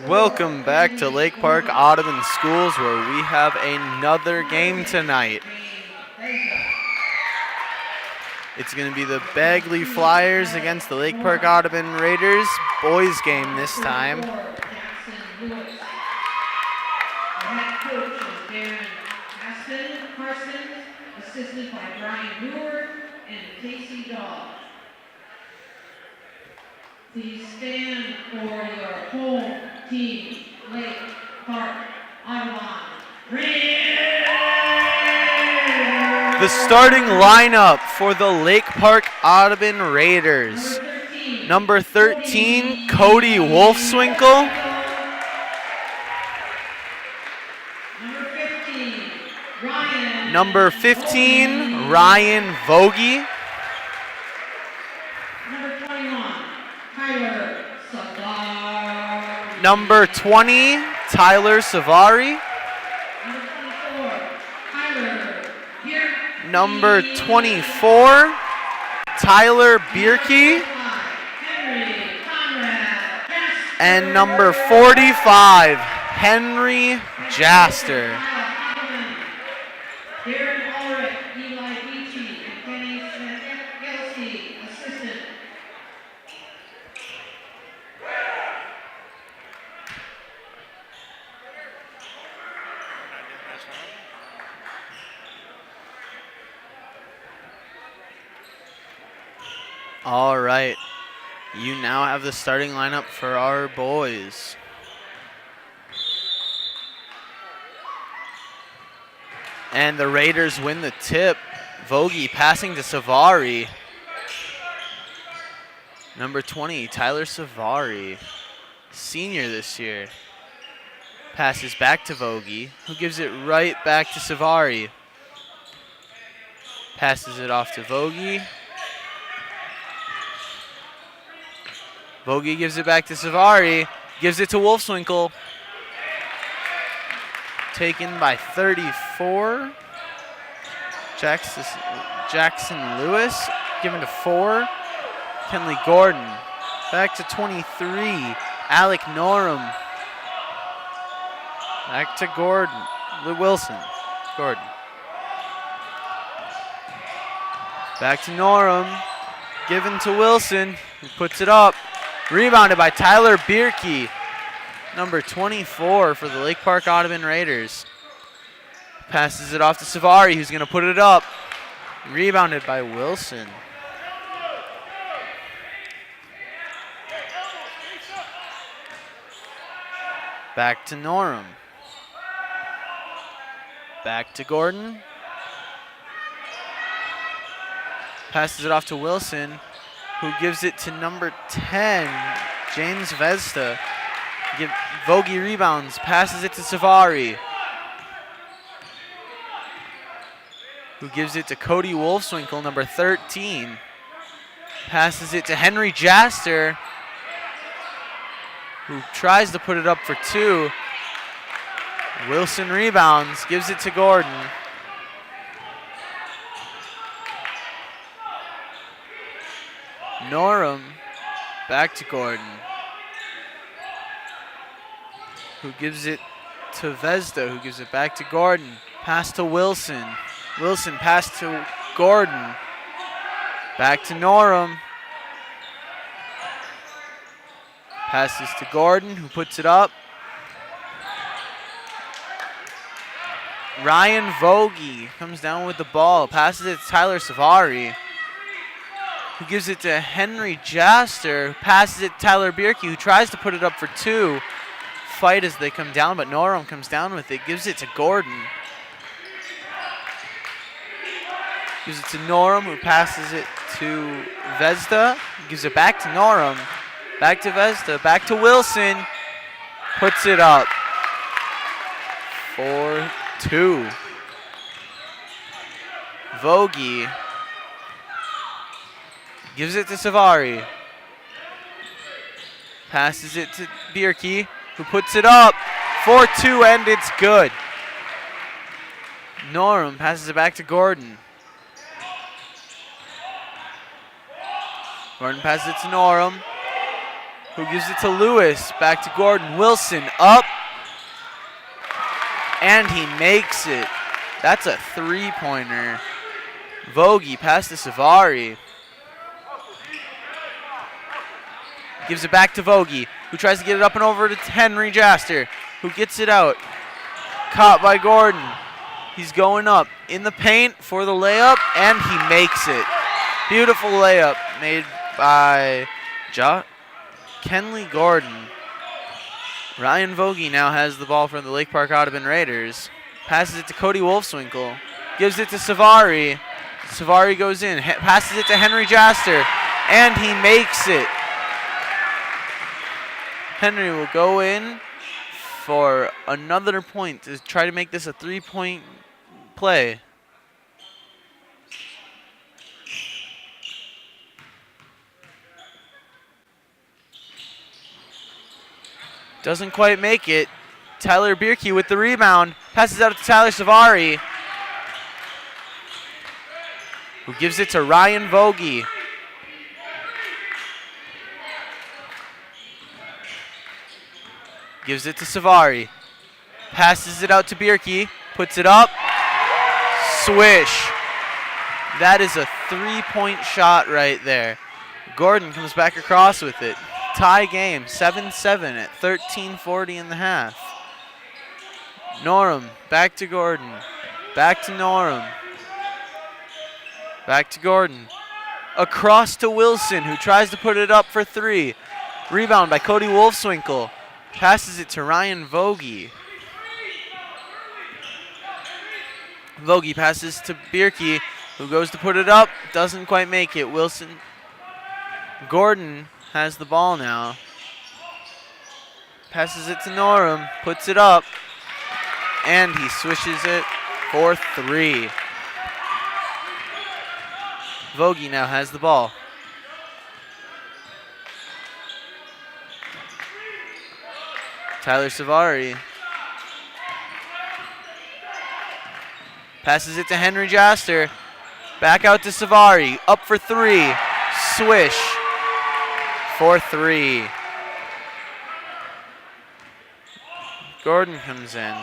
Welcome back to Lake Park-Audubon Schools, where we have another game tonight. It's going to be the Bagley Flyers against the Lake Park-Audubon Raiders. Boys game this time. Assisted by Brian Brewer and Casey Dahl. Please stand for your home team, Lake Park-Audubon Raiders. The starting lineup for the Lake Park-Audubon Raiders. Number 13, Cody Wolfswinkel. Number 15, Ryan Vogie. Number 21, Tyler Savari. Number 20, Tyler Savari. Number 24, Tyler Bierke. Number 24, Tyler Bierke. And number 45, Henry Jaster. Darren Ulrich, Eli Beachy, and Kenny Gelsey, assistant. All right, you now have the starting lineup for our boys. And the Raiders win the tip. Vogie passing to Savari. Number 20, Tyler Savari, senior this year. Passes back to Vogie, who gives it right back to Savari. Passes it off to Vogie. Vogie gives it back to Savari. Gives it to Wolfswinkel. Taken by 34. Jackson Lewis given to 4. Kenley Gordon back to 23. Alec Norum back to Gordon. Wilson. Gordon. Back to Norum. Given to Wilson, who puts it up. Rebounded by Tyler Bierke. Number 24 for the Lake Park-Audubon Raiders. Passes it off to Savari, who's going to put it up. Rebounded by Wilson. Back to Norum. Back to Gordon. Passes it off to Wilson, who gives it to number 10, James Vesta. Vogie rebounds, passes it to Savari, who gives it to Cody Wolfswinkel, number 13. Passes it to Henry Jaster, who tries to put it up for 2. Wilson rebounds, gives it to Gordon. Norum back to Gordon, who gives it to Vesda, who gives it back to Gordon. Pass to Wilson. Wilson pass to Gordon. Back to Norum. Passes to Gordon, who puts it up. Ryan Vogie comes down with the ball. Passes it to Tyler Savari, who gives it to Henry Jaster. Passes it to Tyler Bierke, who tries to put it up for 2. Fight as they come down, but Norum comes down with it. Gives it to Gordon. Gives it to Norum, who passes it to Vesda. Gives it back to Norum. Back to Vesda. Back to Wilson. Puts it up. 4-2. Vogie gives it to Savari. Passes it to Bierke, who puts it up. 4-2, and it's good. Norum passes it back to Gordon. Gordon passes it to Norum. who gives it to Lewis. Back to Gordon. Wilson up. And he makes it. That's a three-pointer. Vogie pass to Savari. Gives it back to Vogie, who tries to get it up and over to Henry Jaster, who gets it out. Caught by Gordon. He's going up in the paint for the layup, and he makes it. Beautiful layup made by Kenley Gordon. Ryan Vogie now has the ball for the Lake Park Audubon Raiders. Passes it to Cody Wolfswinkle. Gives it to Savari. Savari goes in. Passes it to Henry Jaster. And he makes it. Henry will go in for another point to try to make this a three-point play. Doesn't quite make it. Tyler Bierke with the rebound. Passes out to Tyler Savari, who gives it to Ryan Vogie. Gives it to Savari. Passes it out to Bierke. Puts it up. Swish. That is a three-point shot right there. Gordon comes back across with it. Tie game, 7-7 at 13:40 in the half. Norum, back to Gordon. Back to Norum. Back to Gordon. Across to Wilson, who tries to put it up for three. Rebound by Cody Wolfswinkle. Passes it to Ryan Vogie. Vogie passes to Bierke, who goes to put it up. Doesn't quite make it. Wilson. Gordon has the ball now. Passes it to Norum. Puts it up. And he swishes it for three. Vogie now has the ball. Tyler Savari passes it to Henry Jaster. Back out to Savari. Up for three. Swish for three. Gordon comes in.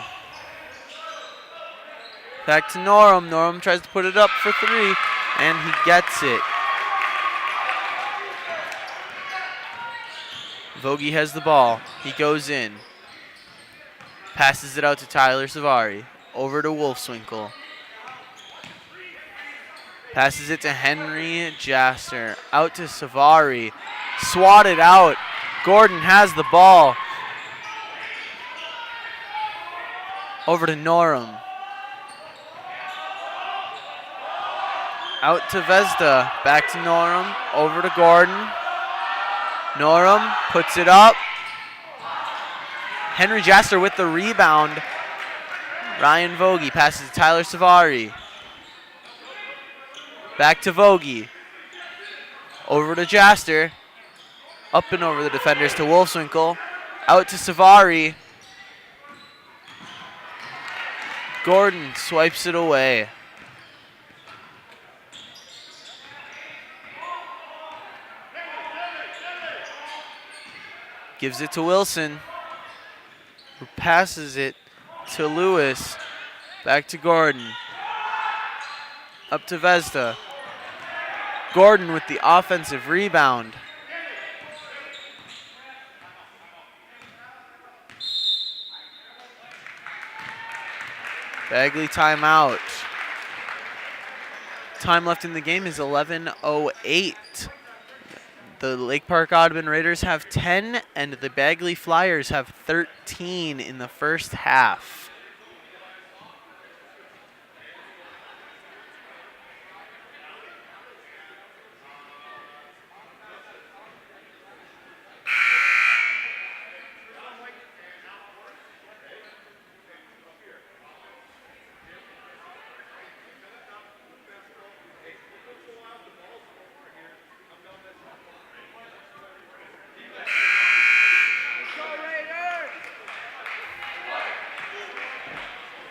Back to Norum. Norum tries to put it up for three, and he gets it. Vogie has the ball. He goes in. Passes it out to Tyler Savari. Over to Wolfswinkle. Passes it to Henry Jaster. Out to Savari. Swatted out. Gordon has the ball. Over to Norum. Out to Vezda. Back to Norum. Over to Gordon. Norum puts it up. Henry Jaster with the rebound. Ryan Vogie passes to Tyler Savari. Back to Vogie. Over to Jaster. Up and over the defenders to Wolfswinkle. Out to Savari. Gordon swipes it away. Gives it to Wilson, who passes it to Lewis. Back to Gordon. Up to Vezda. Gordon with the offensive rebound. Bagley timeout. Time left in the game is 11:08. The Lake Park Audubon Raiders have 10, and the Bagley Flyers have 13 in the first half.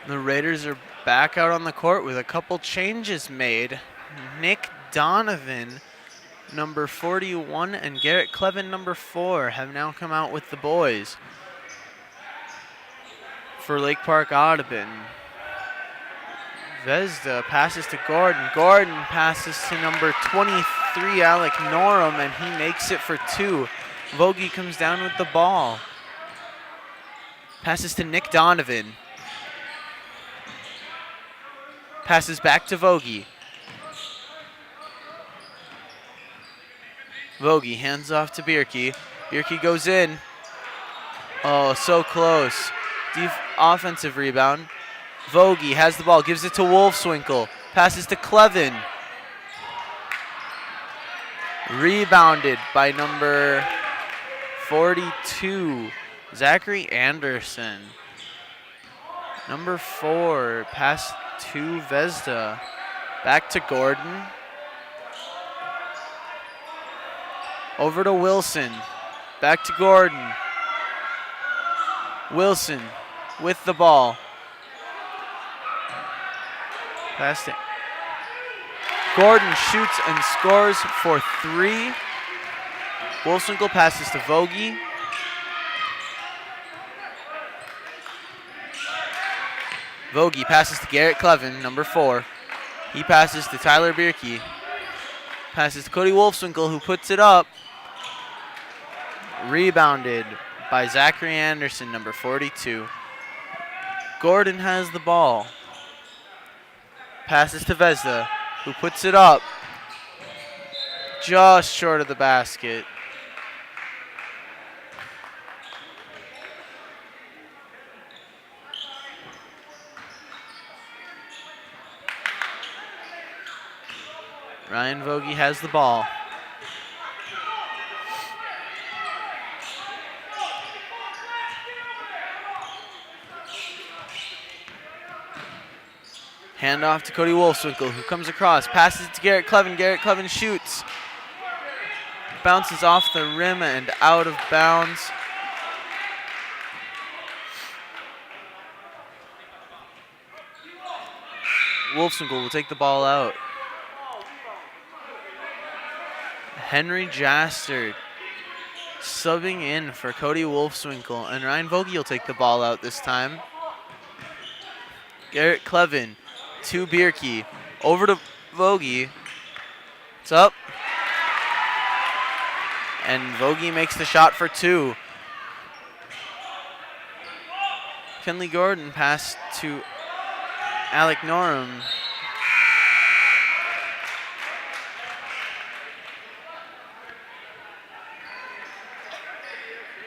The Raiders are back out on the court with a couple changes made. Nick Donovan number 41, and Garrett Clevin, number 4, have now come out with the boys for Lake Park Audubon. Vesda passes to Gordon. Gordon passes to number 23, Alec Norum, and he makes it for 2. Vogie comes down with the ball. Passes to Nick Donovan. Passes back to Vogie. Vogie hands off to Bierke. Bierke goes in. Oh, so close. Offensive rebound. Vogie has the ball, gives it to Wolfswinkel. Passes to Clevin. Rebounded by number 42, Zachary Anderson. Number 4, pass to Vesda. Back to Gordon. Over to Wilson. Back to Gordon. Wilson with the ball. Pass it. Gordon shoots and scores for 3. Wolfswinkel passes to Vogie. Vogie passes to Garrett Clevin, number 4. He passes to Tyler Bierke. Passes to Cody Wolfswinkel, who puts it up. Rebounded by Zachary Anderson, number 42. Gordon has the ball. Passes to Vesda, who puts it up. Just short of the basket. Ryan Vogie has the ball. Hand off to Cody Wolfswinkel, who comes across, passes it to Garrett Clevin. Garrett Clevin shoots. Bounces off the rim and out of bounds. Wolfswinkel will take the ball out. Henry Jastard subbing in for Cody Wolfswinkel, and Ryan Vogie will take the ball out this time. Garrett Clevin to Bierke, over to Vogie. It's up. And Vogie makes the shot for 2. Kenley Gordon pass to Alec Norum.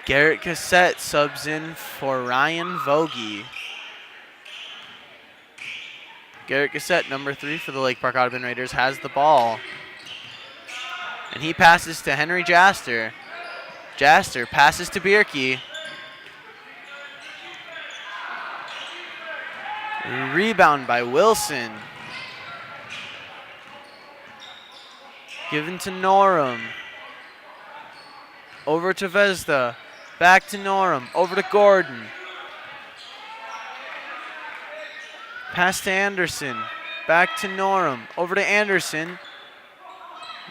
Garrett Cassette subs in for Ryan Vogie. Garrett Cassette, number 3 for the Lake Park Audubon Raiders, has the ball. And he passes to Henry Jaster. Jaster passes to Bierke. Rebound by Wilson. Given to Norum. Over to Vesda. Back to Norum. Over to Gordon. Pass to Anderson. Back to Norum. Over to Anderson.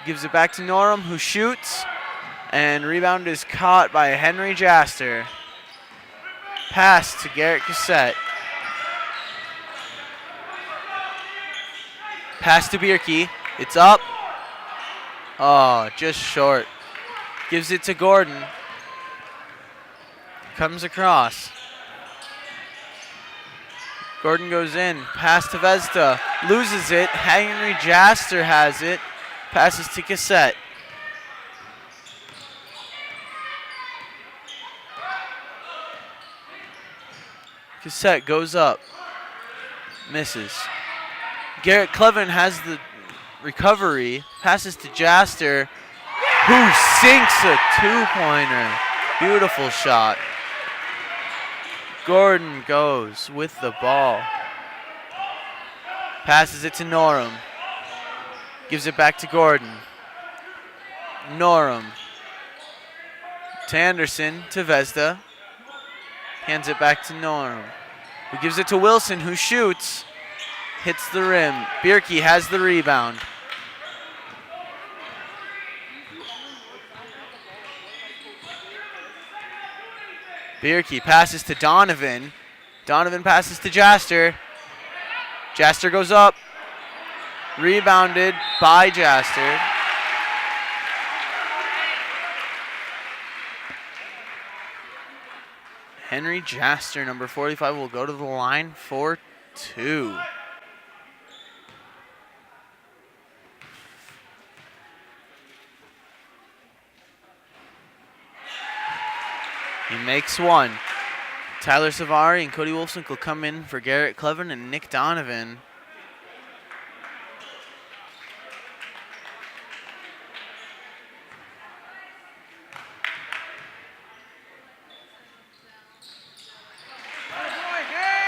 Gives it back to Norum, who shoots. And rebound is caught by Henry Jaster. Pass to Garrett Cassette. Pass to Bierke. It's up. Oh, just short. Gives it to Gordon. Comes across. Gordon goes in. Pass to Vesda. Loses it. Henry Jaster has it. Passes to Cassette. Cassette goes up. Misses. Garrett Clevin has the recovery. Passes to Jaster, who sinks a 2-pointer. Beautiful shot. Gordon goes with the ball. Passes it to Norum. Gives it back to Gordon. Norum. To Anderson, to Vesda. Hands it back to Norum, who gives it to Wilson, who shoots. Hits the rim. Bierke has the rebound. Bierke passes to Donovan. Donovan passes to Jaster. Jaster goes up. Rebounded by Jaster. Henry Jaster, number 45, will go to the line for 2. He makes 1. Tyler Savari and Cody Wolfson will come in for Garrett Cleven and Nick Donovan.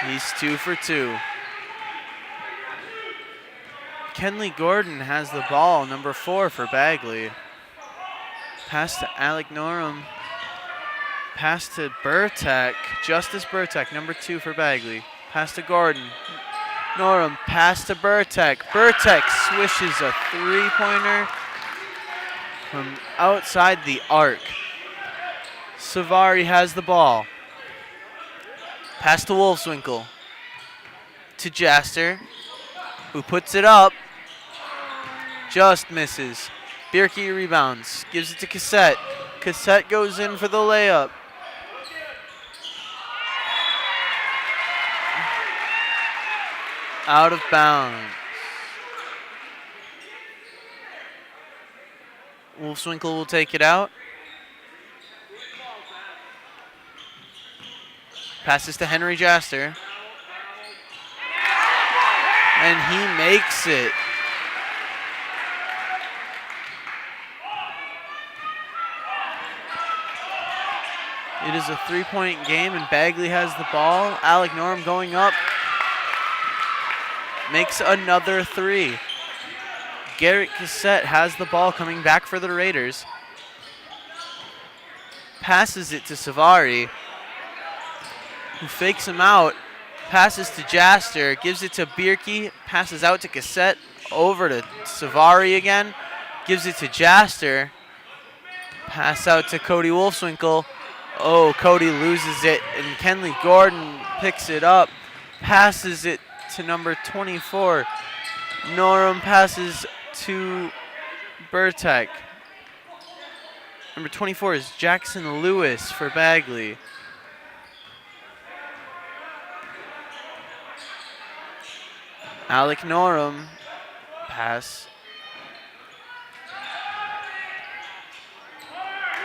He's 2 for 2. Kenley Gordon has the ball, number 4 for Bagley. Pass to Alec Norum. Pass to Burtek, Justice Burtek, number 2 for Bagley. Pass to Gordon. Norum, pass to Burtek. Burtek swishes a 3-pointer from outside the arc. Savari has the ball. Pass to Wolfswinkel. To Jaster, who puts it up. Just misses. Bierke rebounds, gives it to Cassette. Cassette goes in for the layup. Out of bounds. Wolfswinkel will take it out. Passes to Henry Jaster. And he makes it. It is a 3-point game, and Bagley has the ball. Alec Norum going up. Makes another 3. Garrett Cassette has the ball coming back for the Raiders. Passes it to Savari, who fakes him out. Passes to Jaster, gives it to Bierke, passes out to Cassette, over to Savari again, gives it to Jaster. Pass out to Cody Wolfswinkel. Oh, Cody loses it, and Kenley Gordon picks it up, passes it to number 24. Norum passes to Burtek. Number 24 is Jackson Lewis for Bagley. Alec Norum, pass.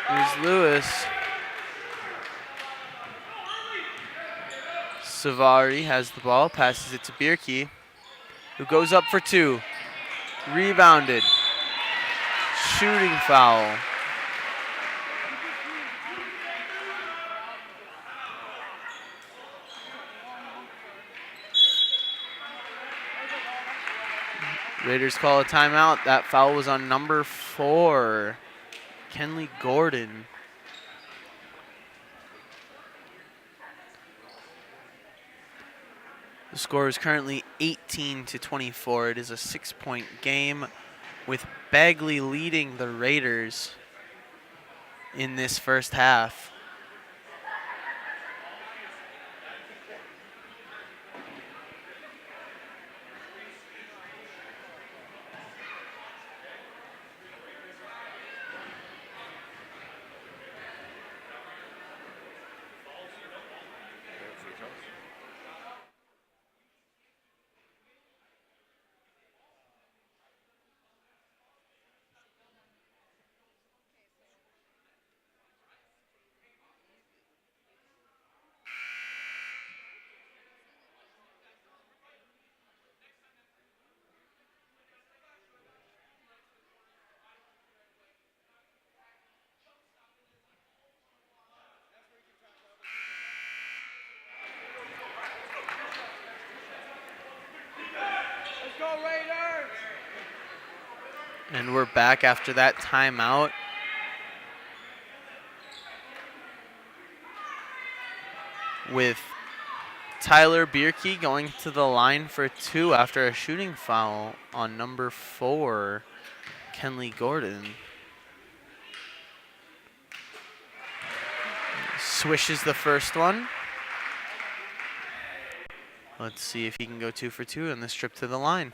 Here's Lewis. Savari has the ball, passes it to Bierke, who goes up for 2. Rebounded. Shooting foul. Raiders call a timeout. That foul was on number 4, Kenley Gordon. The score is currently 18-24. It is a 6-point game, with Bagley leading the Raiders in this first half. And we're back after that timeout. With Tyler Bierke going to the line for 2 after a shooting foul on number 4, Kenley Gordon. swishes the first one. Let's see if he can go 2 for 2 on this trip to the line.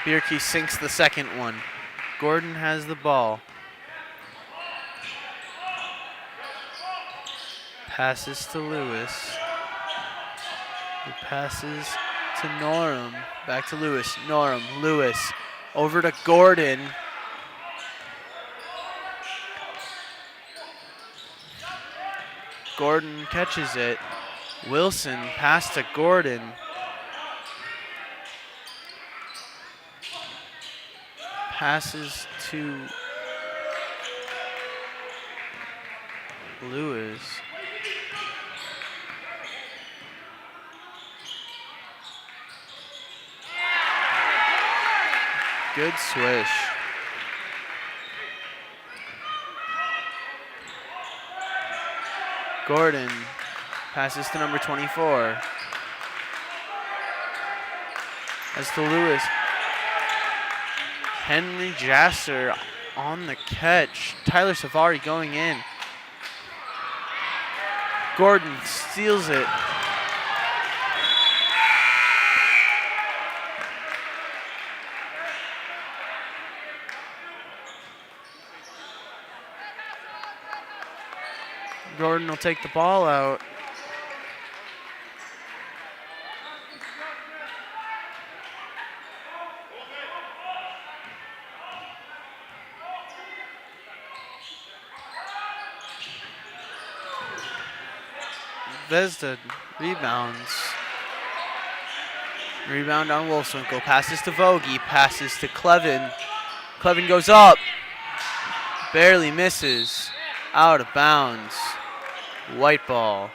Bierke sinks the second one. Gordon has the ball. Passes to Lewis. Who passes to Norum. Back to Lewis. Norum. Lewis. Over to Gordon. Gordon catches it. Wilson pass to Gordon. Passes to Lewis. Good swish. Gordon passes to number 24. As to Lewis. Henry Jasser on the catch. Tyler Savari going in. Gordon steals it. Gordon will take the ball out. Vezda rebounds. Rebound on Wolfswinkel. Passes to Vogie. Passes to Clevin. Clevin goes up. Barely misses. Out of bounds. White ball.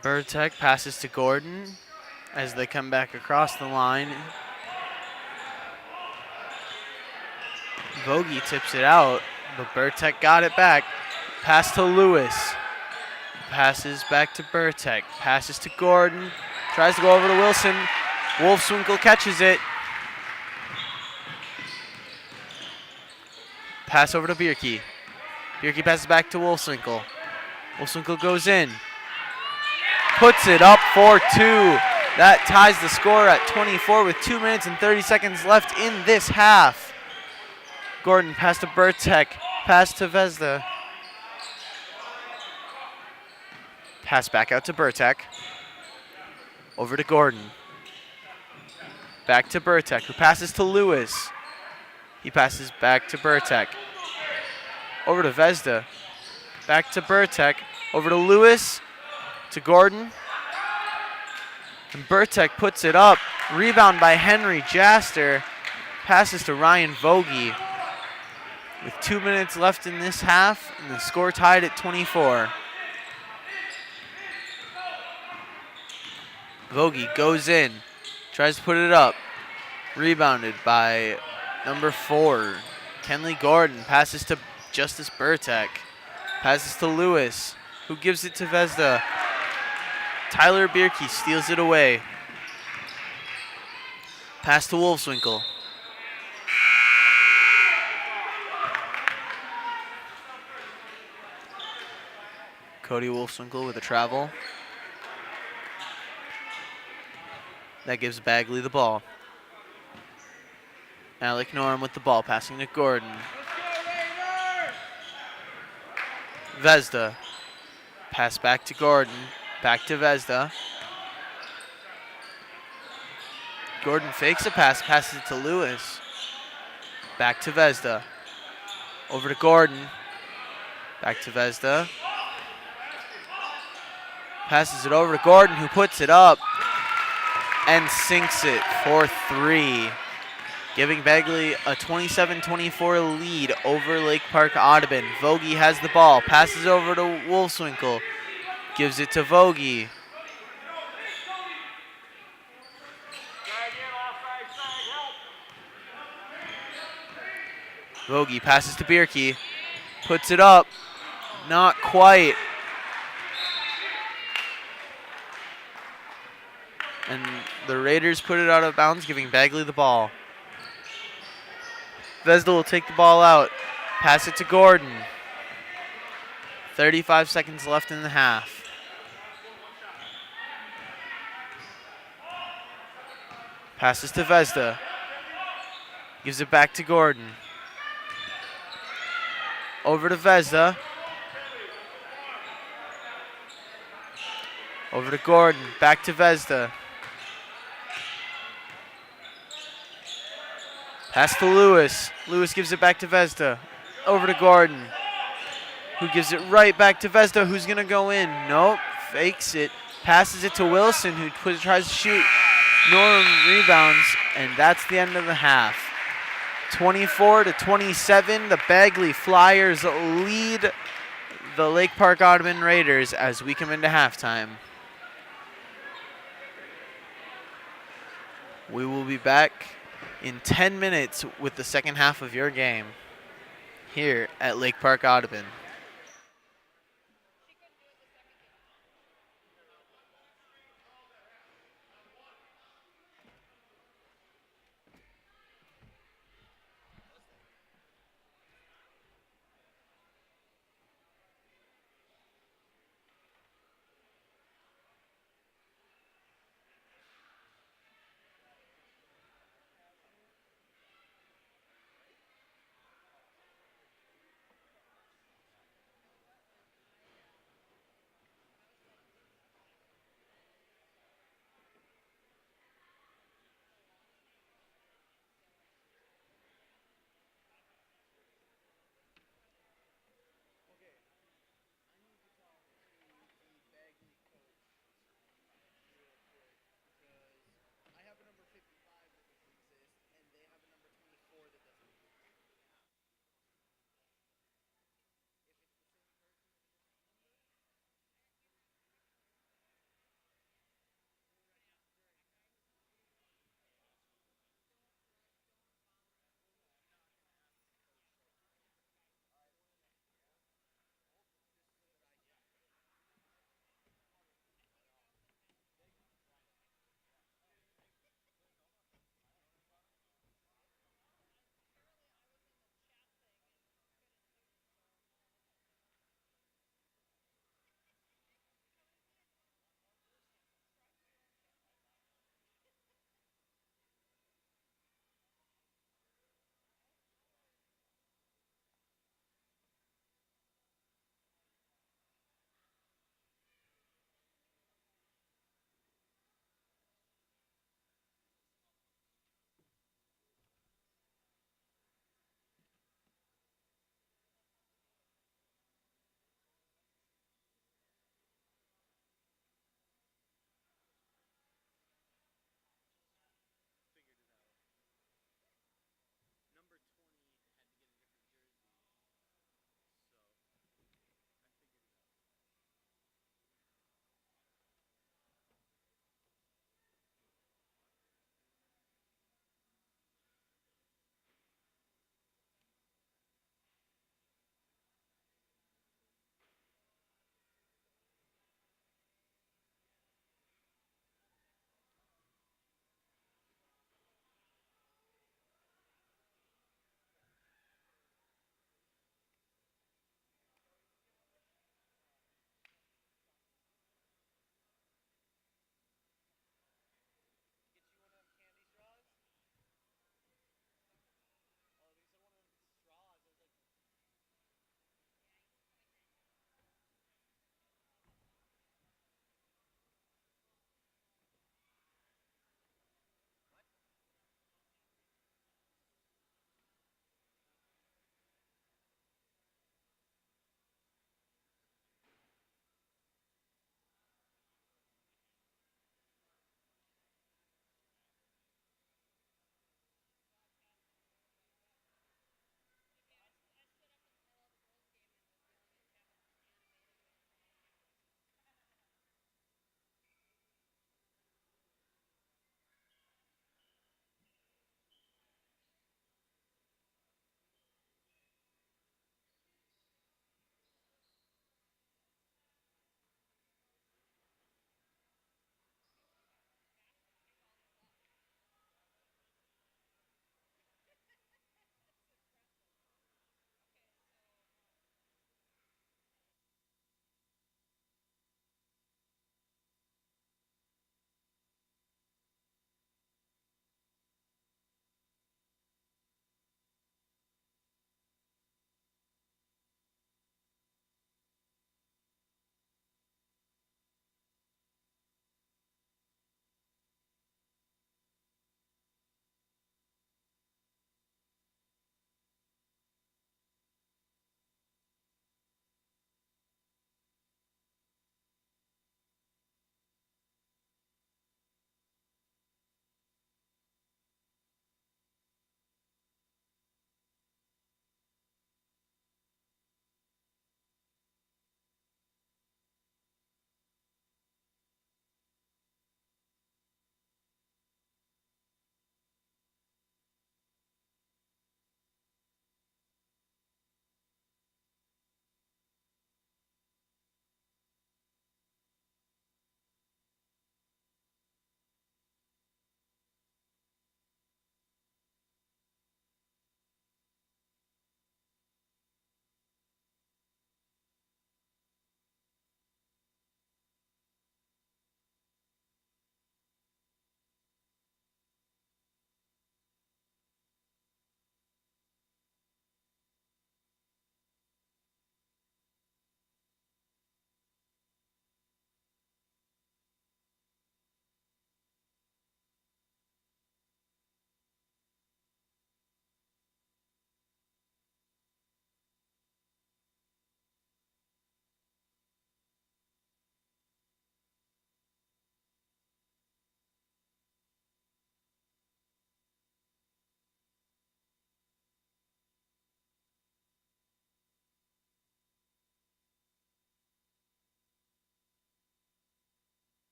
Burtek passes to Gordon as they come back across the line. Vogie tips it out, but Burtek got it back. Pass to Lewis. Passes back to Burtek. Passes to Gordon. Tries to go over to Wilson. Wolfswinkel catches it. Pass over to Bierke. Bierke passes back to Wolfswinkel. Wolfswinkel goes in. Puts it up 4-2. That ties the score at 24 with 2 minutes and 30 seconds left in this half. Gordon pass to Burtek. Pass to Vezda. Pass back out to Burtek. Over to Gordon. Back to Burtek, who passes to Lewis. He passes back to Burtek. Over to Vezda. Back to Burtek. Over to Lewis. To Gordon. And Burtek puts it up. Rebound by Henry Jaster. Passes to Ryan Vogie. With 2 minutes left in this half, and the score tied at 24. Vogie goes in. Tries to put it up. Rebounded by number 4. Kenley Gordon passes to Justice Burtek. Passes to Lewis, who gives it to Vezda. Tyler Bierke steals it away. Pass to Wolfswinkel. Cody Wolfswinkel with a travel. That gives Bagley the ball. Alec Norum with the ball, passing to Gordon. Vezda. Pass back to Gordon. Back to Vezda. Gordon fakes a pass, passes it to Lewis. Back to Vezda. Over to Gordon. Back to Vezda. Passes it over to Gordon, who puts it up and sinks it for 3. Giving Bagley a 27-24 lead over Lake Park-Audubon. Vogie has the ball, passes over to Wolfswinkel, gives it to Vogie. Vogie passes to Bierke, puts it up, not quite. And the Raiders put it out of bounds, giving Bagley the ball. Vesda will take the ball out. Pass it to Gordon. 35 seconds left in the half. Passes to Vesda. Gives it back to Gordon. Over to Vesda. Over to Gordon. Back to Vesda. Pass to Lewis. Lewis gives it back to Vesda. Over to Gordon, who gives it right back to Vesda, who's going to go in. Nope, fakes it. Passes it to Wilson, who tries to shoot. Norham rebounds, and that's the end of the half. 24-27, the Bagley Flyers lead the Lake Park-Audubon Raiders as we come into halftime. We will be back in 10 minutes with the second half of your game here at Lake Park-Audubon.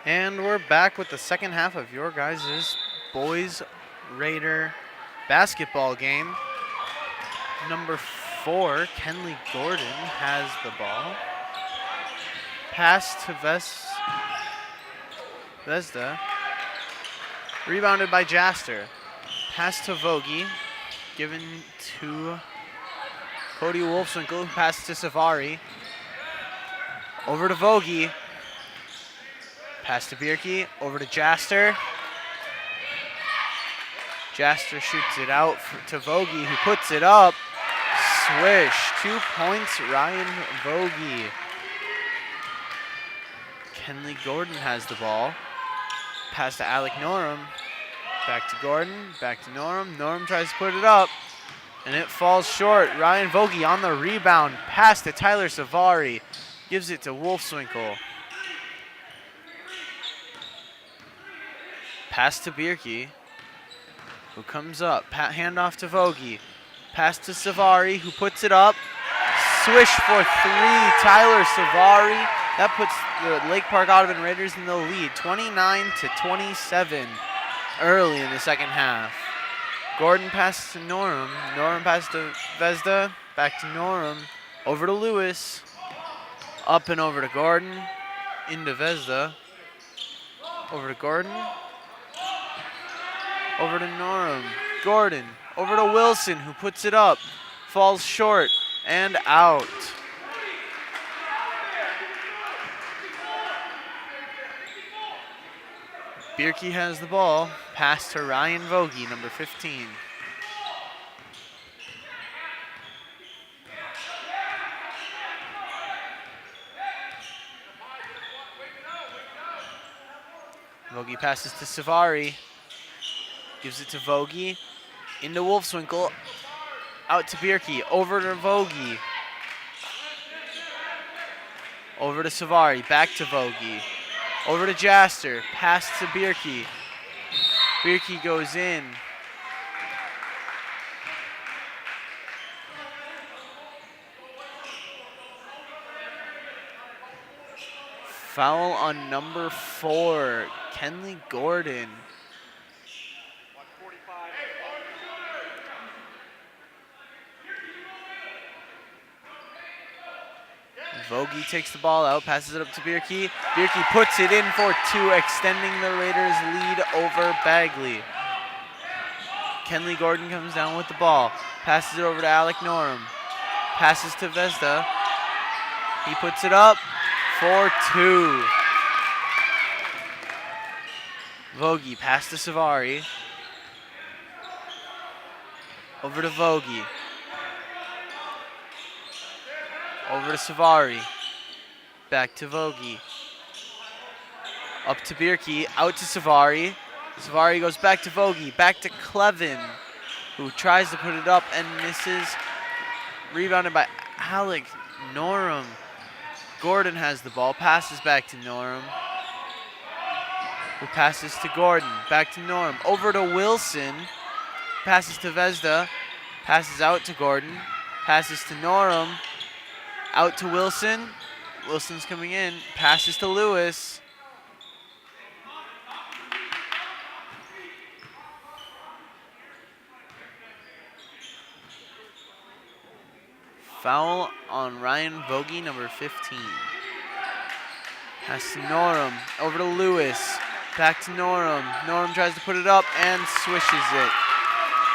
And we're back with the second half of your guys' boys Raider basketball game. Number 4, Kenley Gordon has the ball. Pass to Vesda. Rebounded by Jaster. Pass to Vogie. Given to Cody Wolfswinkel. Pass to Savari. Over to Vogie. Pass to Bierke. Over to Jaster. Jaster shoots it out to Vogie, who puts it up. Swish. 2 points, Ryan Vogie. Kenley Gordon has the ball. Pass to Alec Norum. Back to Gordon. Back to Norum. Norum tries to put it up, and it falls short. Ryan Vogie on the rebound. Pass to Tyler Savari. Gives it to Wolfswinkel. Pass to Bierke, who comes up. Handoff to Vogie. Pass to Savari, who puts it up. Swish for 3, Tyler Savari. That puts the Lake Park Audubon Raiders in the lead, 29-27 early in the second half. Gordon passes to Norum. Norum passes to Vesda. Back to Norum. Over to Lewis. Up and over to Gordon. Into Vesda. Over to Gordon. Over to Norum. Gordon. Over to Wilson, who puts it up. Falls short and out. Bierke has the ball. Pass to Ryan Vogie, number 15. Vogie passes to Savari. Gives it to Vogie. Into Wolfswinkel. Out to Bierke. Over to Vogie. Over to Savari. Back to Vogie. Over to Jaster. Pass to Bierke. Bierke goes in. Foul on number 4, Kenley Gordon. Vogie takes the ball out, passes it up to Bierke. Bierke puts it in for 2, extending the Raiders' lead over Bagley. Kenley Gordon comes down with the ball, passes it over to Alec Norum. Passes to Vesda. He puts it up for 2. Vogie, pass to Savari. Over to Vogie. Over to Savari. Back to Vogie. Up to Bierke. Out to Savari. Savari goes back to Vogie. Back to Clevin, who tries to put it up and misses. Rebounded by Alec Norum. Gordon has the ball. Passes back to Norum, who passes to Gordon. Back to Norum. Over to Wilson. Passes to Vesda. Passes out to Gordon. Passes to Norum. Out to Wilson. Wilson's coming in. Passes to Lewis. Foul on Ryan Vogie, number 15. Pass to Norum. Over to Lewis. Back to Norum. Norum tries to put it up and swishes it.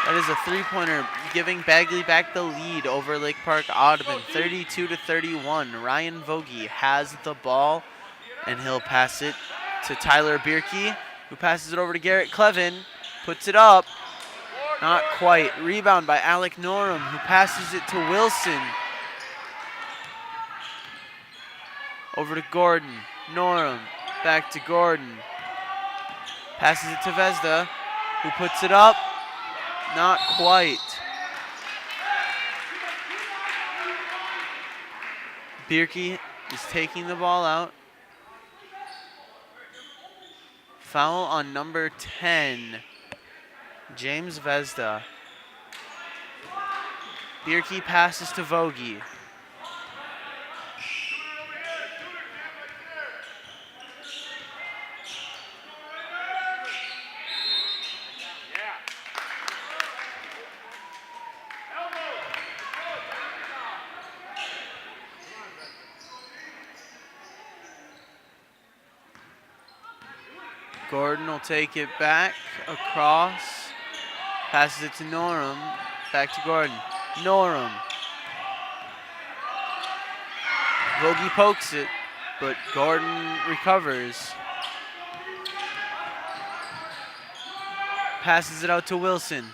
That is a 3-pointer, giving Bagley back the lead over Lake Park-Audubon, 32-31. Ryan Vogie has the ball, and he'll pass it to Tyler Bierke, who passes it over to Garrett Clevin, puts it up, not quite. Rebound by Alec Norum, who passes it to Wilson. Over to Gordon. Norum, back to Gordon. Passes it to Vesda, who puts it up. Not quite. Bierke is taking the ball out. Foul on number 10, James Vesda. Bierke passes to Vogie. Gordon will take it back across. Passes it to Norum. Back to Gordon. Norum. Vogie pokes it, but Gordon recovers. Passes it out to Wilson,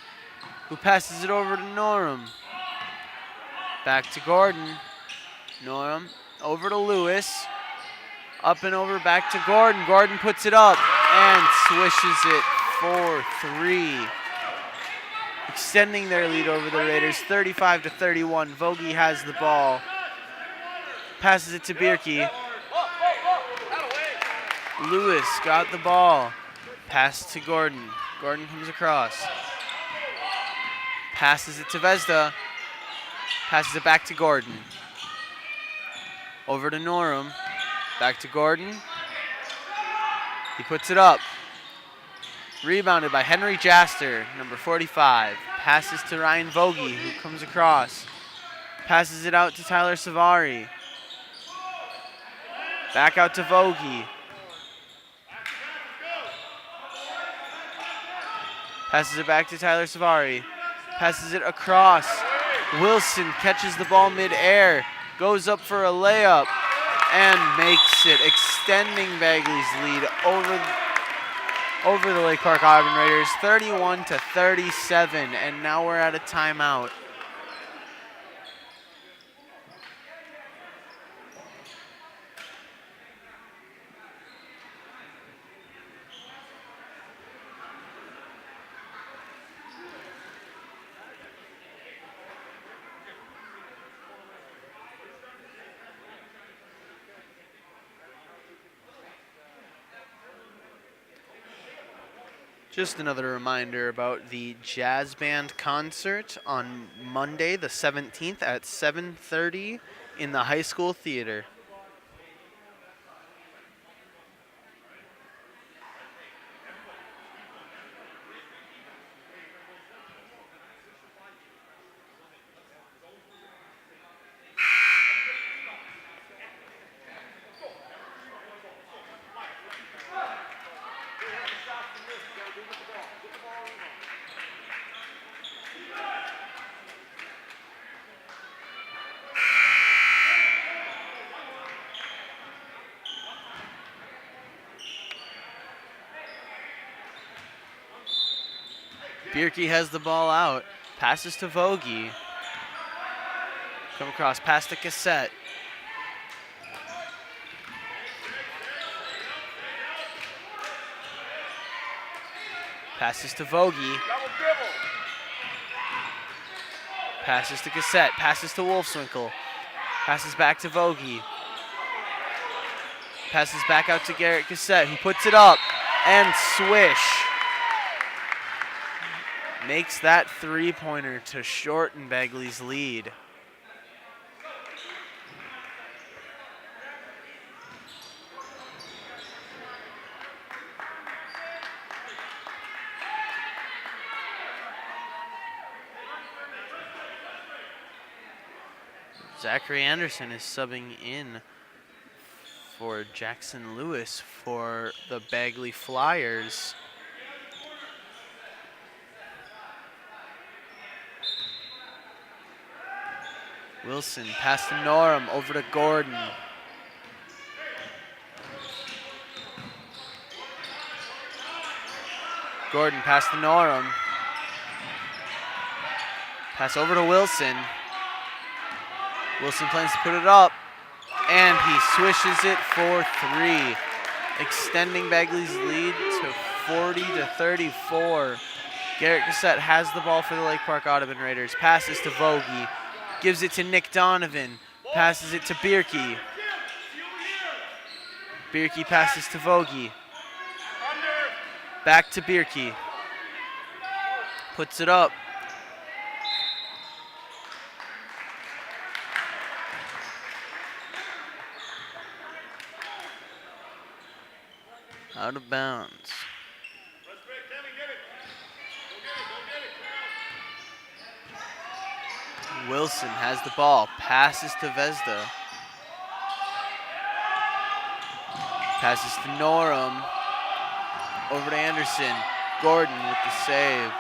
who passes it over to Norum. Back to Gordon. Norum over to Lewis. Up and over, back to Gordon. Gordon puts it up and swishes it for 3. Extending their lead over the Raiders, 35-31. Vogie has the ball. Passes it to Bierke. Lewis got the ball. Pass to Gordon. Gordon comes across. Passes it to Vezda. Passes it back to Gordon. Over to Norum. Back to Gordon. He puts it up. Rebounded by Henry Jaster, number 45. Passes to Ryan Vogie, who comes across. Passes it out to Tyler Savari. Back out to Vogie. Passes it back to Tyler Savari. Passes it across. Wilson catches the ball mid-air. Goes up for a layup and makes it, extending Bagley's lead over the Lake Park Audubon Raiders, 31-37, and now we're at a timeout. Just another reminder about the jazz band concert on Monday, the 17th at 7:30 in the high school theater. Bierke has the ball out. Passes to Vogie. Come across, pass to Cassette. Passes to Vogie. Passes to Cassette. Passes to Wolfswinkel. Passes back to Vogie. Passes back out to Garrett Cassette, who puts it up and swish. Makes that three-pointer to shorten Bagley's lead. Zachary Anderson is subbing in for Jackson Lewis for the Bagley Flyers. Wilson, pass to Norum, over to Gordon. Gordon, pass to Norum. Pass over to Wilson. Wilson plans to put it up, and he swishes it for 3, extending Bagley's lead to 40-34. Garrett Cassette has the ball for the Lake Park Audubon Raiders. Passes to Vogie. Gives it to Nick Donovan. Passes it to Bierke. Bierke passes to Vogie. Back to Bierke. Puts it up. Out of bounds. Wilson has the ball, passes to Vezda. Passes to Norum. Over to Anderson. Gordon with the save.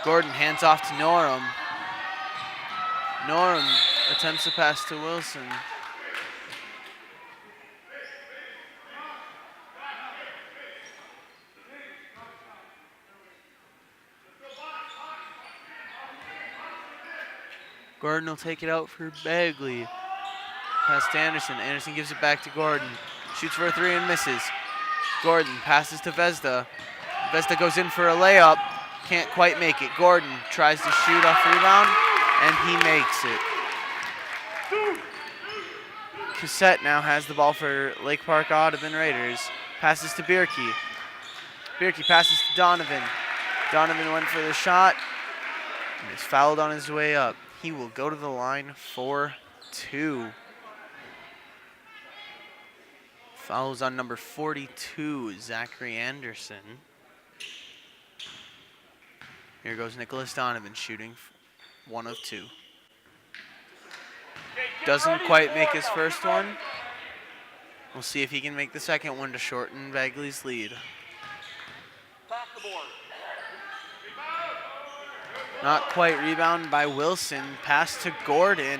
Gordon hands off to Norum. Norum attempts to pass to Wilson. Gordon will take it out for Bagley. Pass to Anderson. Anderson gives it back to Gordon. Shoots for a three and misses. Gordon passes to Vezda. Vezda goes in for a layup. Can't quite make it. Gordon tries to shoot off rebound, and he makes it. Cassette now has the ball for Lake Park-Audubon Raiders. Passes to Bierke. Bierke passes to Donovan. Donovan went for the shot and is fouled on his way up. He will go to the line for 2. Fouls on number 42, Zachary Anderson. Here goes Nicholas Donovan shooting 1 of 2. Doesn't quite make his first one. We'll see if he can make the second one to shorten Bagley's lead. Not quite. Rebound by Wilson. Pass to Gordon.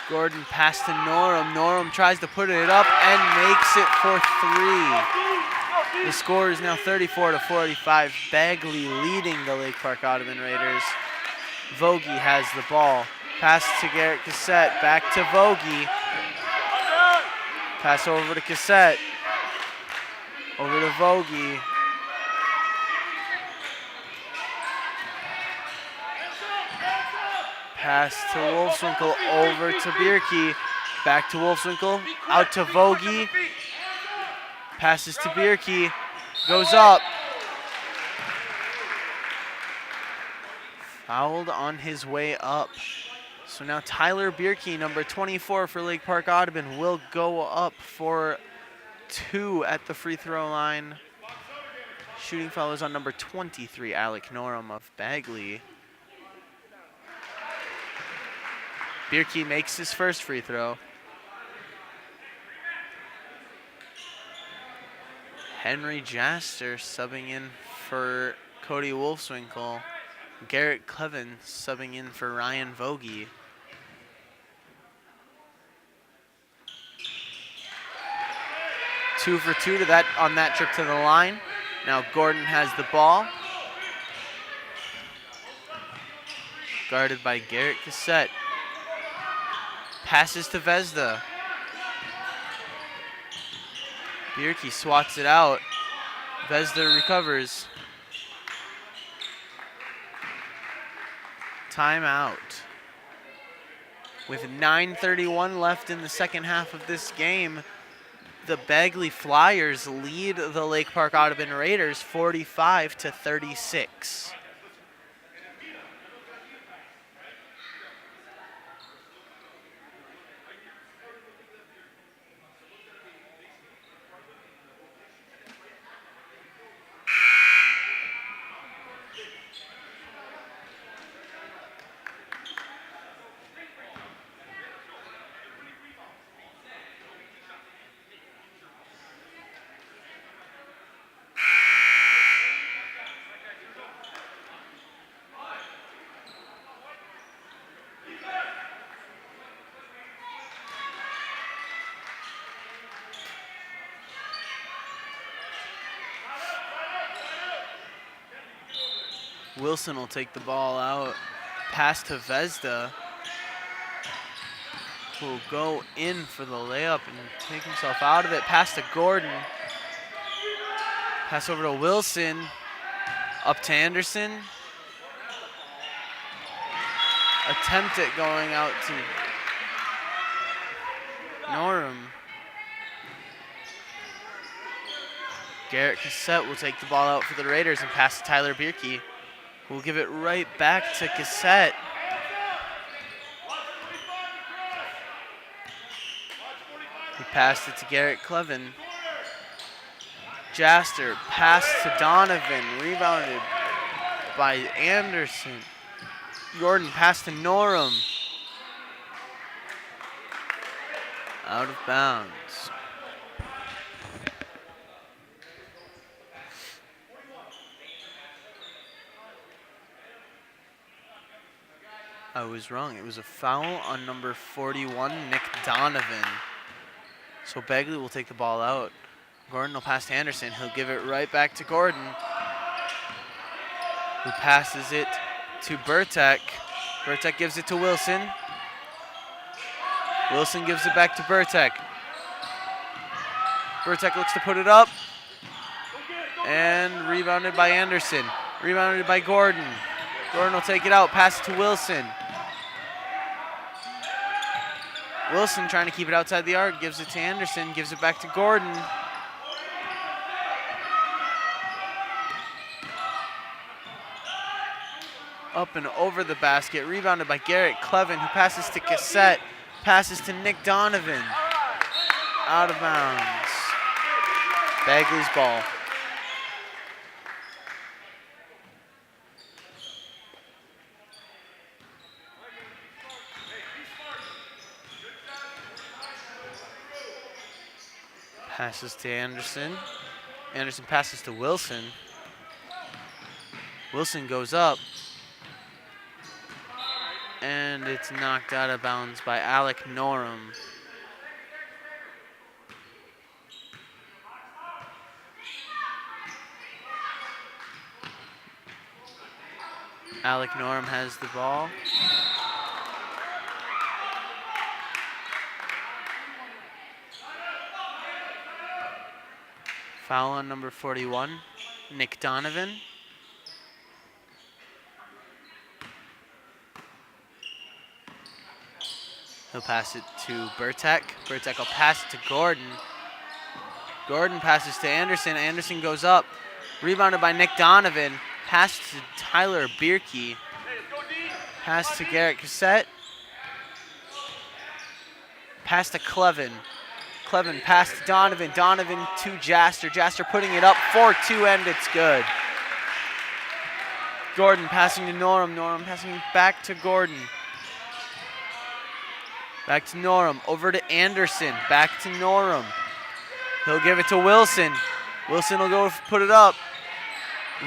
Gordon pass to Norum. Norum tries to put it up and makes it for 3. The score is now 34-45. Bagley leading the Lake Park-Audubon Raiders. Vogie has the ball. Pass to Garrett Cassette. Back to Vogie. Pass over to Cassette. Over to Vogie. Pass to Wolfswinkel, over to Bierke. Back to Wolfswinkel, out to Vogie. Passes to Bierke, goes up. Fouled on his way up. So now Tyler Bierke, number 24 for Lake Park-Audubon, will go up for 2 at the free throw line. Shooting foul is on number 23, Alec Norum of Bagley. Bierke makes his first free throw. Henry Jaster subbing in for Cody Wolfswinkel. Garrett Clevin subbing in for Ryan Vogie. Two for 2 on that trip to the line. Now Gordon has the ball. Guarded by Garrett Cassette. Passes to Vezda. Bierke swats it out. Vezda recovers. Timeout. With 9:31 left in the second half of this game, the Bagley Flyers lead the Lake Park-Audubon Raiders 45-36. Wilson will take the ball out. Pass to Vezda, who will go in for the layup and take himself out of it. Pass to Gordon. Pass over to Wilson. Up to Anderson. Attempt at going out to Norum. Garrett Cassette will take the ball out for the Raiders and pass to Tyler Bierke. We'll give it right back to Cassette. He passed it to Garrett Clevin. Jaster, pass to Donovan, rebounded by Anderson. Gordon, pass to Norum. Out of bounds. I was wrong. It was a foul on number 41, Nick Donovan. So Bagley will take the ball out. Gordon will pass to Anderson. He'll give it right back to Gordon, who passes it to Burtek. Burtek gives it to Wilson. Wilson gives it back to Burtek. Burtek looks to put it up. And rebounded by Anderson. Rebounded by Gordon. Gordon will take it out. Pass it to Wilson. Wilson trying to keep it outside the arc. Gives it to Anderson. Gives it back to Gordon. Up and over the basket. Rebounded by Garrett Clevin, who passes to Cassette. Passes to Nick Donovan. Out of bounds. Bagley's ball. Passes to Anderson. Anderson passes to Wilson. Wilson goes up. And it's knocked out of bounds by Alec Norum. Alec Norum has the ball. Foul on number 41, Nick Donovan. He'll pass it to Burtek. Burtek will pass it to Gordon. Gordon passes to Anderson. Anderson goes up. Rebounded by Nick Donovan. Pass to Tyler Bierke. Pass to Garrett Cassette. Pass to Clevin. Clevin pass to Donovan. Donovan to Jaster. Jaster putting it up 4-2 and it's good. Gordon passing to Norum. Norum passing back to Gordon. Back to Norum. Over to Anderson. Back to Norum. He'll give it to Wilson. Wilson will go put it up.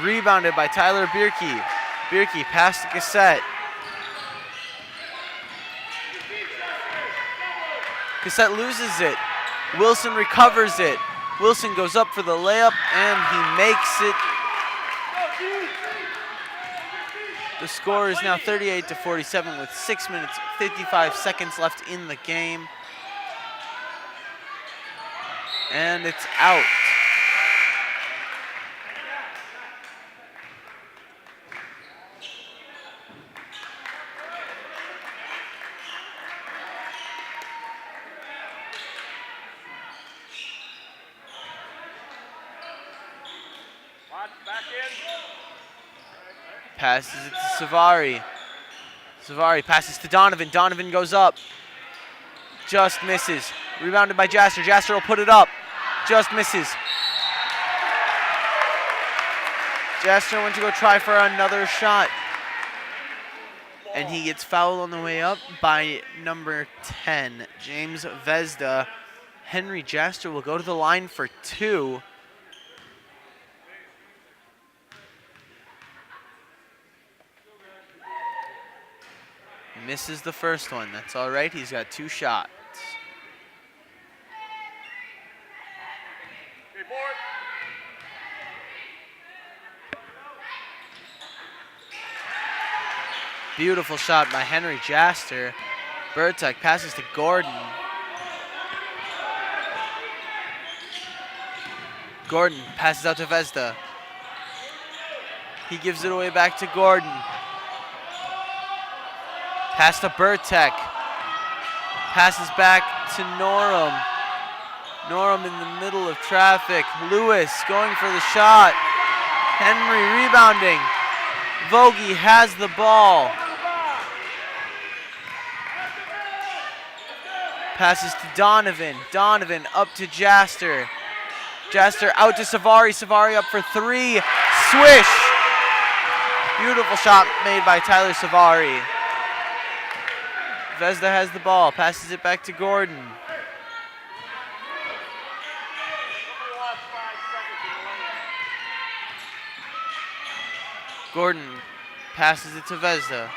Rebounded by Tyler Bierke. Bierke pass to Cassette. Cassette loses it. Wilson recovers it. Wilson goes up for the layup and he makes it. The score is now 38-47 with 6 minutes, 55 seconds left in the game. And it's out. Passes it to Savari. Savari passes to Donovan. Donovan goes up. Just misses. Rebounded by Jaster. Jaster will put it up. Just misses. Jaster went to go try for another shot. And he gets fouled on the way up by number 10, James Vezda. Henry Jaster will go to the line for 2. Misses the first one. That's all right. He's got 2 shots. Beautiful shot by Henry Jaster. Burtek passes to Gordon. Gordon passes out to Vezda. He gives it away back to Gordon. Pass to Burtek. Passes back to Norum. Norum in the middle of traffic. Lewis going for the shot. Henry rebounding. Vogie has the ball. Passes to Donovan. Donovan up to Jaster. Jaster out to Savari. Savari up for 3. Swish! Beautiful shot made by Tyler Savari. Vezda has the ball. Passes it back to Gordon. Gordon passes it to Vezda.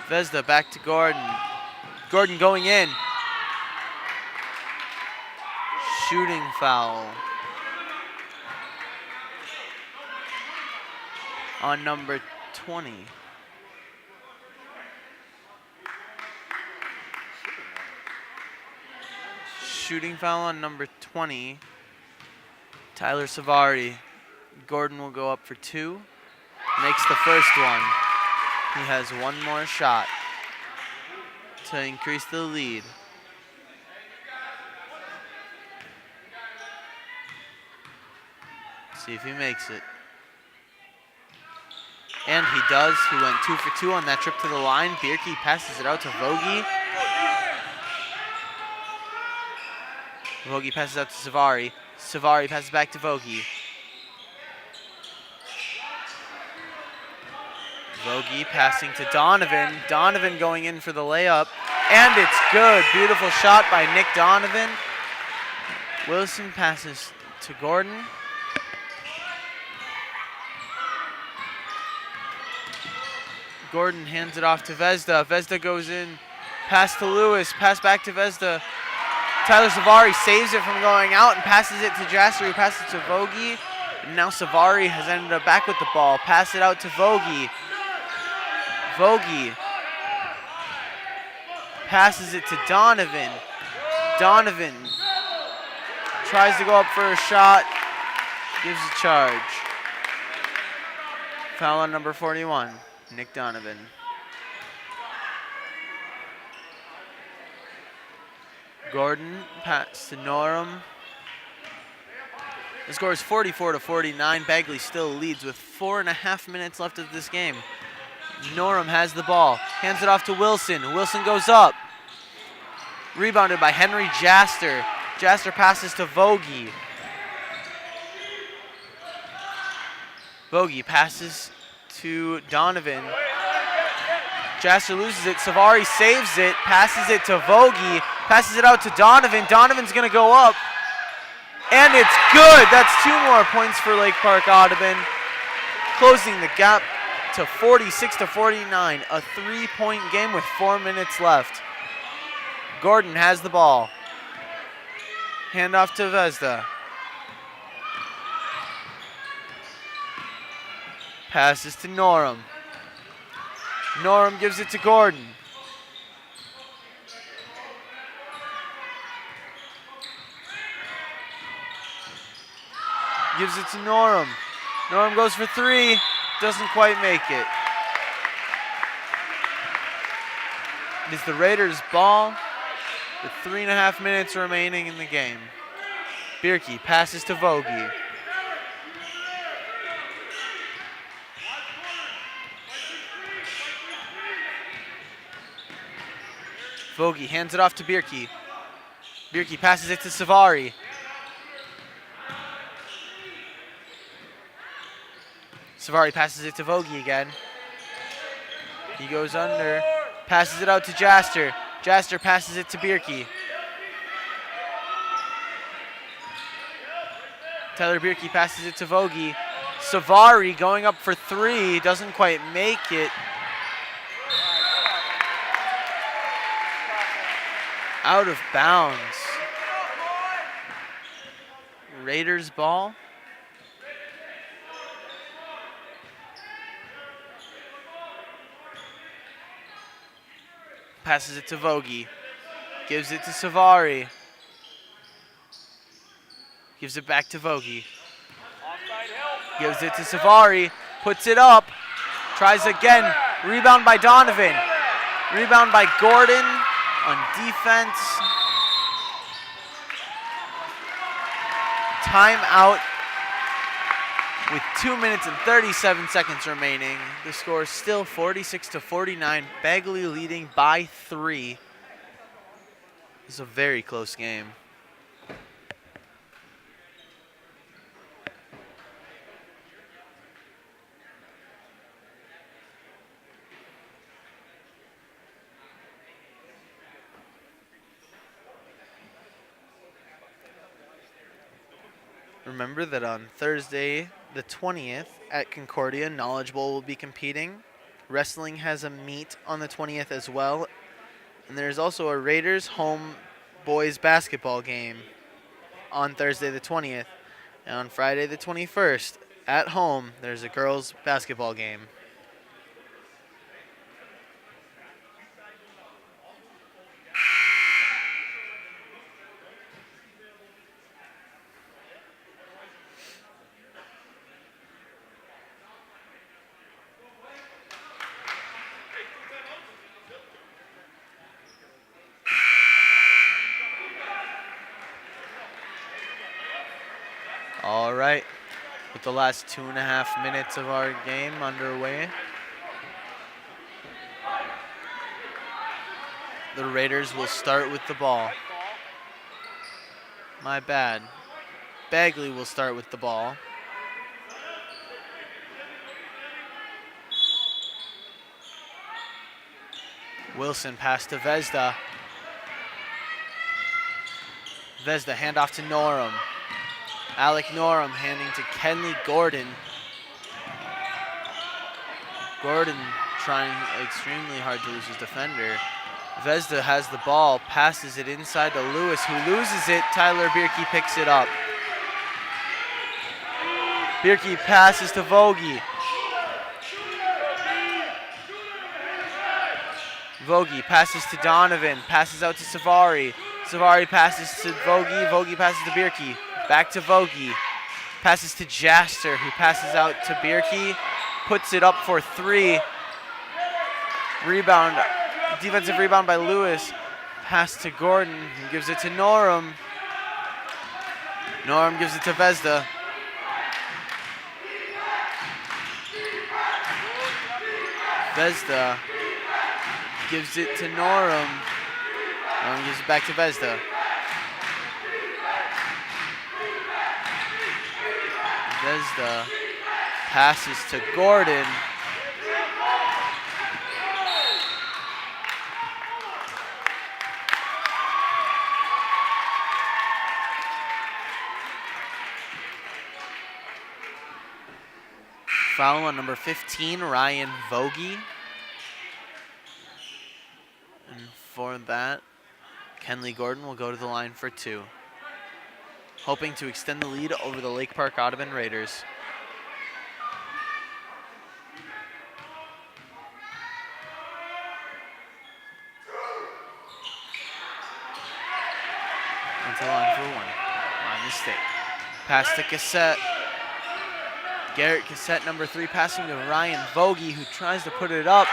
Vezda back to Gordon. Gordon going in. Shooting foul on number 20. Shooting foul on number 20. Tyler Savari. Gordon will go up for 2. Makes the first one. He has one more shot to increase the lead. See if he makes it. And he does. He went 2 for 2 on that trip to the line. Bierke passes it out to Vogie. Vogie passes out to Savari. Savari passes back to Vogie. Vogie passing to Donovan. Donovan going in for the layup. And it's good. Beautiful shot by Nick Donovan. Wilson passes to Gordon. Gordon hands it off to Vezda. Vezda goes in. Pass to Lewis. Pass back to Vezda. Tyler Savari saves it from going out and passes it to Jasser, who passes it to Vogie. And now Savari has ended up back with the ball. Pass it out to Vogie. Vogie passes it to Donovan. Donovan tries to go up for a shot. Gives a charge. Foul on number 41, Nick Donovan. Gordon pass to Norum. The score is 44-49. Bagley still leads with 4.5 minutes left of this game. Norum has the ball, hands it off to Wilson. Wilson goes up. Rebounded by Henry Jaster. Jaster passes to Vogie. Vogie passes to Donovan. Jaster loses it. Savari saves it, passes it to Vogie, passes it out to Donovan. Donovan's going to go up. And it's good. That's 2 more points for Lake Park-Audubon, closing the gap to 46-49. A 3-point game with 4 minutes left. Gordon has the ball. Hand off to Vezda. Passes to Norum. Norum gives it to Gordon. Gives it to Norum. Norum goes for 3. Doesn't quite make it. It is the Raiders' ball with 3.5 minutes remaining in the game. Bierke passes to Vogie. Vogie hands it off to Bierke. Bierke passes it to Savari. Savari passes it to Vogie again. He goes under, passes it out to Jaster. Jaster passes it to Bierke. Tyler Bierke passes it to Vogie. Savari going up for 3, doesn't quite make it. Out of bounds. Raiders ball. Passes it to Vogie. Gives it to Savari. Gives it back to Vogie. Gives it to Savari. Puts it up. Tries again. Rebound by Donovan. Rebound by Gordon on defense. Timeout with 2 minutes and 37 seconds remaining. The score is still 46-49. Bagley leading by 3. This is a very close game. Remember that on Thursday, the 20th, at Concordia, Knowledge Bowl will be competing. Wrestling has a meet on the 20th as well. And there's also a Raiders home boys basketball game on Thursday, the 20th. And on Friday, the 21st, at home, there's a girls basketball game. All right, with the last 2.5 minutes of our game underway, the Raiders will start with the ball. My bad. Bagley will start with the ball. Wilson pass to Vezda. Vezda handoff to Norum. Alec Norum handing to Kenley Gordon. Gordon trying extremely hard to lose his defender. Vezda has the ball, passes it inside to Lewis, who loses it. Tyler Bierke picks it up. Bierke passes to Vogie. Vogie passes to Donovan, passes out to Savari. Savari passes to Vogie, Vogie passes to Bierke. Back to Vogie, passes to Jaster, who passes out to Bierke, puts it up for three. Rebound, defensive rebound by Lewis. Pass to Gordon, who gives it to Norum. Norum gives it to Vezda. Vezda gives it to Norum. Norum gives it back to Vezda. Vezda passes to Gordon. Foul on number 15, Ryan Vogie. And for that, Kenley Gordon will go to the line for two, hoping to extend the lead over the Lake Park-Audubon Raiders. Into the line for one. My mistake. Pass to Cassette. Garrett Cassette, number 3, passing to Ryan Vogie, who tries to put it up,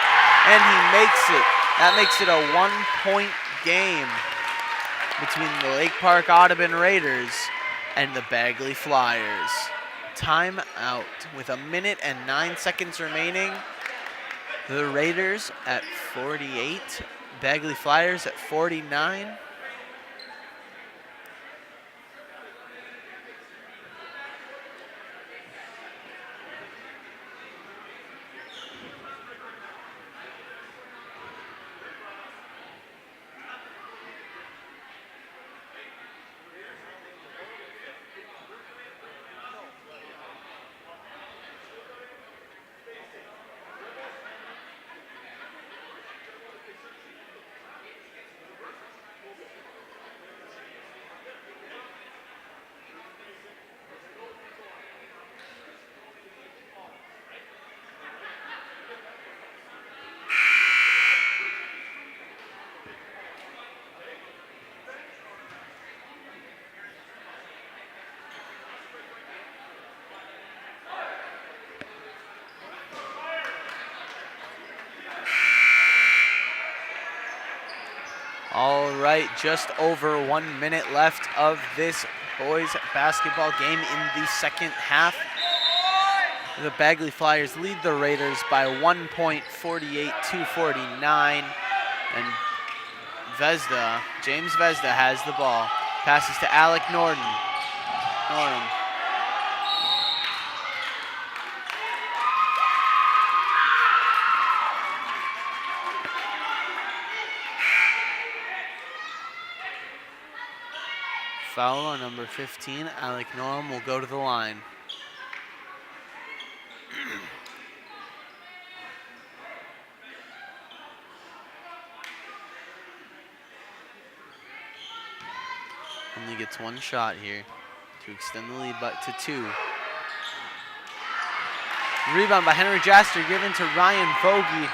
and he makes it. That makes it a 1-point game between the Lake Park-Audubon Raiders and the Bagley Flyers. Timeout with 1 minute and 9 seconds remaining. The Raiders at 48, Bagley Flyers at 49. All right, just over 1 minute left of this boys basketball game in the second half. The Bagley Flyers lead the Raiders by 1 point, 48-49. And James Vezda has the ball. Passes to Alec Norton. Foul on number 15. Alec Norum will go to the line. Only gets one shot here to extend the lead back to 2. Rebound by Henry Jaster given to Ryan Vogie.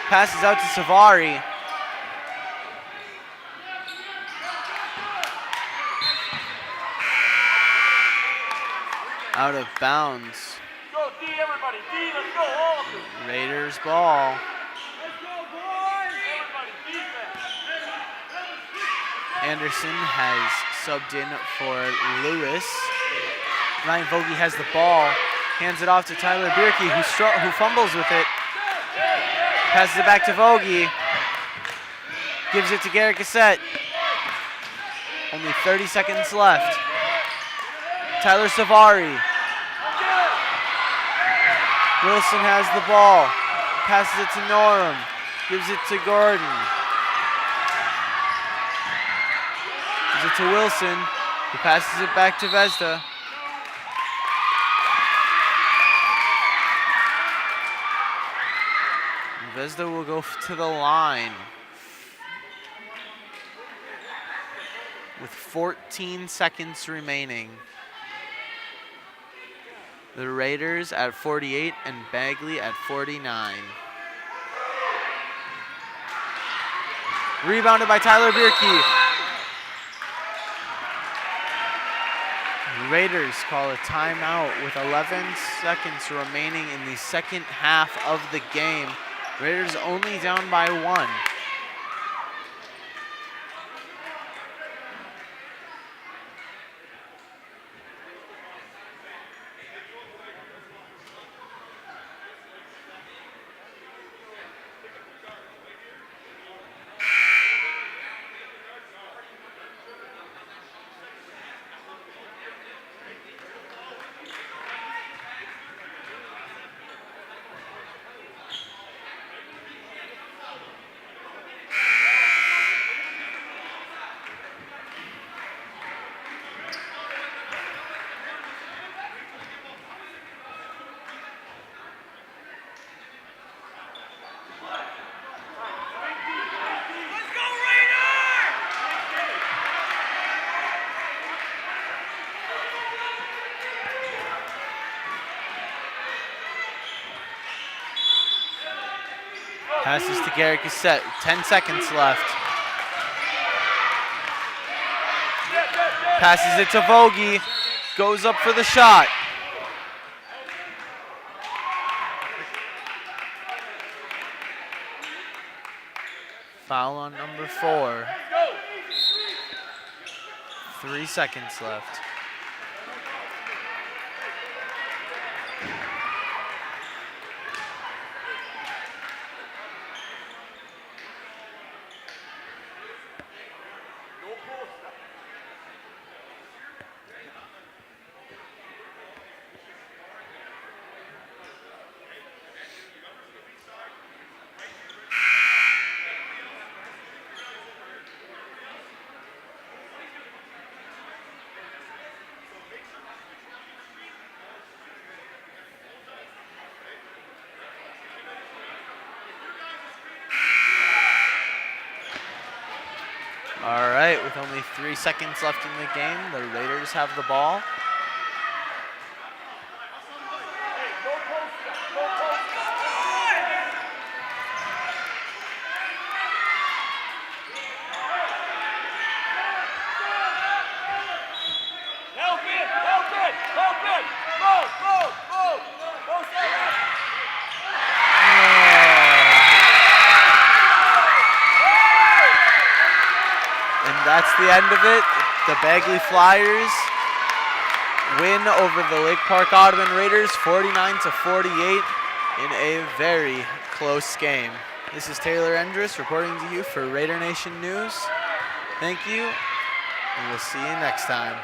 Passes out to Savari. Out of bounds. Go D, everybody. D, let's go. All of them. Raiders ball. Let's go, boys. Everybody, defense. Anderson has subbed in for Lewis. Ryan Vogie has the ball. Hands it off to Tyler Bierke, who fumbles with it. Passes it back to Vogie. Gives it to Garrett Cassette. Only 30 seconds left. Tyler Savari. Wilson has the ball. Passes it to Norum. Gives it to Gordon. Gives it to Wilson, who passes it back to Vezda. Vezda will go to the line with 14 seconds remaining. The Raiders at 48 and Bagley at 49. Rebounded by Tyler Bierke. Raiders call a timeout with 11 seconds remaining in the second half of the game. Raiders only down by 1. Passes to Garrett Cassette. 10 seconds left. Passes it to Vogie. Goes up for the shot. Foul on number 4. 3 seconds left. All right, with only 3 seconds left in the game, the Raiders have the ball. That's the end of it. The Bagley Flyers win over the Lake Park-Audubon Raiders 49-48 in a very close game. This is Taylor Endress reporting to you for Raider Nation News. Thank you, and we'll see you next time.